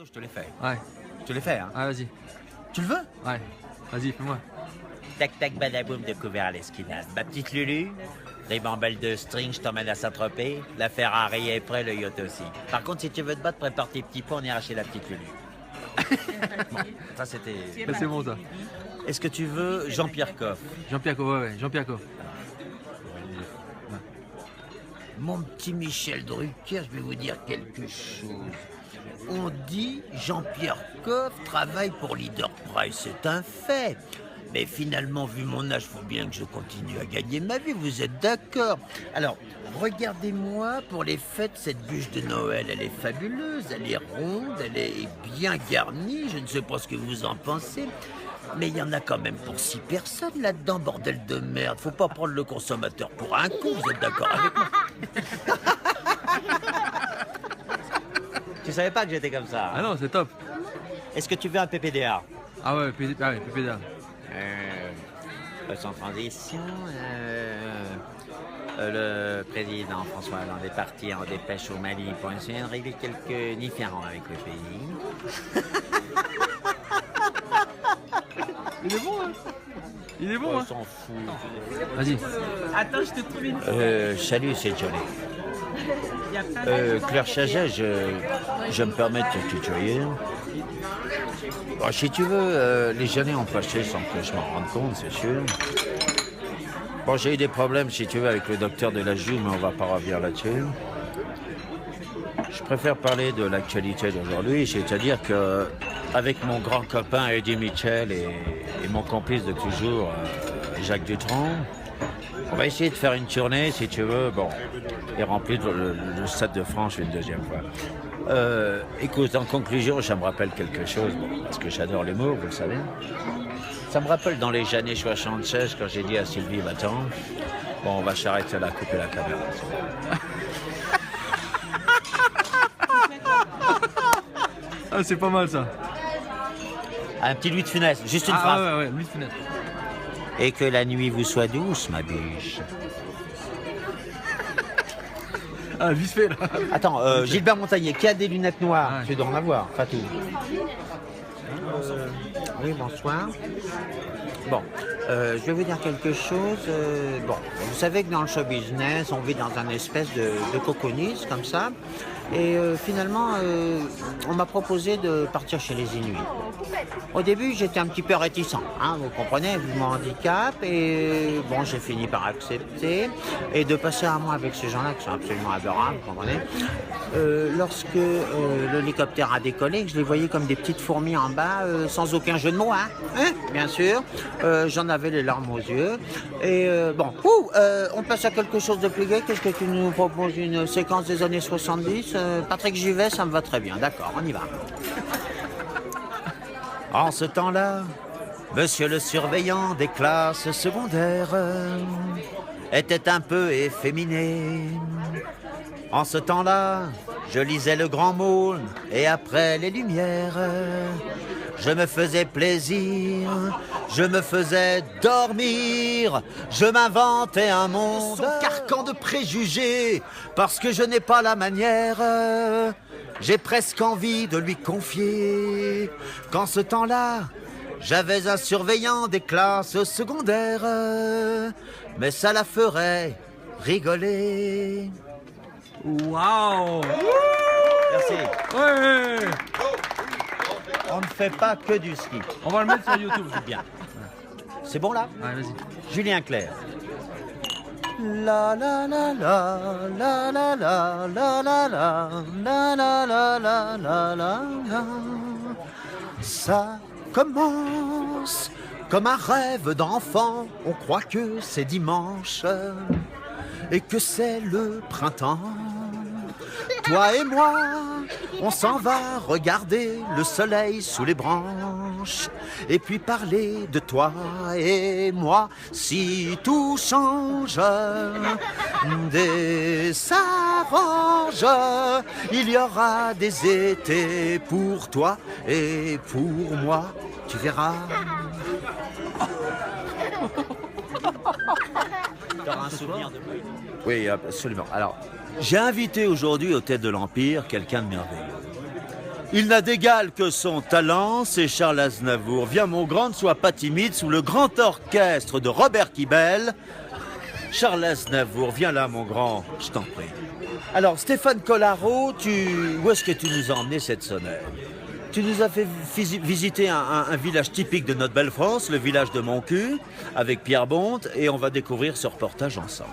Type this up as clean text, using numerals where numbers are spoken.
je te l'ai fait. Ouais. Je te l'ai fait, hein. Ah, vas-y. Tu le veux? Ouais. Vas-y, fais-moi. Tac tac badaboum, découvert à l'esquinade. Ma petite Lulu, ribambelle de string, je t'emmène à Saint-Tropez. La Ferrari est prêt, le yacht aussi. Par contre, si tu veux te battre, prépare tes petits pots, on ira chez la petite Lulu. Bon, ça c'était... C'est bon, ça. Est-ce que tu veux Jean-Pierre Coff? Jean-Pierre Coff, ouais. Jean-Pierre Coff. Mon petit Michel Drucker, je vais vous dire quelque chose. On dit Jean-Pierre Coff travaille pour Leader Price, c'est un fait. Mais finalement, vu mon âge, il faut bien que je continue à gagner ma vie, vous êtes d'accord? Alors, regardez-moi pour les fêtes, cette bûche de Noël, elle est fabuleuse, elle est ronde, elle est bien garnie, je ne sais pas ce que vous en pensez. Mais il y en a quand même pour 6 personnes là-dedans, bordel de merde. Faut pas prendre le consommateur pour un con, vous êtes d'accord avec moi? Tu savais pas que j'étais comme ça? Ah non, c'est top. Est-ce que tu veux un PPDA? Ah ouais, PPDA. Sans transition, le président François Hollande est parti en dépêche au Mali pour essayer de régler quelques différends avec le pays. Il est bon, hein. Il est bon, On hein. s'en fout. Vas-y. Attends, je te trouve une... Salut, c'est Johnny. Claire Chaget, je me permets de te tutoyer. Bon, si tu veux, les années ont passé sans que je m'en rende compte, c'est sûr. Bon, j'ai eu des problèmes, si tu veux, avec le docteur de la joue, mais on va pas revenir là-dessus. Je préfère parler de l'actualité d'aujourd'hui, c'est-à-dire que avec mon grand copain Eddie Mitchell et mon complice de toujours, Jacques Dutronc, on va essayer de faire une tournée, si tu veux, bon, et remplir le Stade de France une deuxième fois. Écoute, en conclusion, ça me rappelle quelque chose, bon, parce que j'adore l'humour, vous le savez. Ça me rappelle dans les années 76, quand j'ai dit à Sylvie, va-t'en, bon, on va s'arrêter là, couper la caméra. Ah, c'est pas mal, ça. Un petit Louis de Funès, juste une phrase. Ouais, Louis de Funès. Et que la nuit vous soit douce, ma biche. Ah, vite fait, là. Attends, Gilbert Montagnier, qui a des lunettes noires? Tu dois en avoir, Fatou. Oui, bonsoir. Bon, je vais vous dire quelque chose. Bon, vous savez que dans le show business, on vit dans un espèce de cocoonis, comme ça. Et finalement, on m'a proposé de partir chez les Inuits. Au début, j'étais un petit peu réticent, hein, vous comprenez, vu mon handicap. Et bon, j'ai fini par accepter. Et de passer un mois avec ces gens-là, qui sont absolument adorables, vous comprenez. Lorsque l'hélicoptère a décollé, que je les voyais comme des petites fourmis en bas, sans aucun jeu de mots, hein, bien sûr. J'en avais les larmes aux yeux. Et bon, on passe à quelque chose de plus gai. Qu'est-ce que tu nous proposes? Une séquence des années 70? Patrick Juvet, ça me va très bien. D'accord, on y va. En ce temps-là, monsieur le surveillant des classes secondaires était un peu efféminé. En ce temps-là, je lisais le Grand Môle et après les Lumières, je me faisais plaisir, je me faisais dormir, je m'inventais un monde sans carcan de préjugés, parce que je n'ai pas la manière, j'ai presque envie de lui confier qu'en ce temps-là, j'avais un surveillant des classes secondaires, mais ça la ferait rigoler. Waouh. Merci. Ouais. On ne fait pas que du ski. On va le mettre sur YouTube. Bien. C'est bon là? Ouais, vas-y. Julien Clerc. La la la la la la la la la la la la la la la la. Ça commence comme un rêve d'enfant. On croit que c'est dimanche et que c'est le printemps. Toi et moi, on s'en va regarder le soleil sous les branches et puis parler de toi et moi. Si tout change, dès s'arrange, il y aura des étés pour toi et pour moi. Tu verras. T'auras un souvenir de moi. Oui, absolument. Alors, j'ai invité aujourd'hui aux Têtes de l'Empire quelqu'un de merveilleux. Il n'a d'égal que son talent, c'est Charles Aznavour. Viens mon grand, ne sois pas timide, sous le grand orchestre de Robert Quibel. Charles Aznavour, viens là mon grand, je t'en prie. Alors Stéphane Collaro, où est-ce que tu nous as emmené cette semaine? Tu nous as fait visiter un village typique de notre belle France, le village de Montcuq, avec Pierre Bonte, et on va découvrir ce reportage ensemble.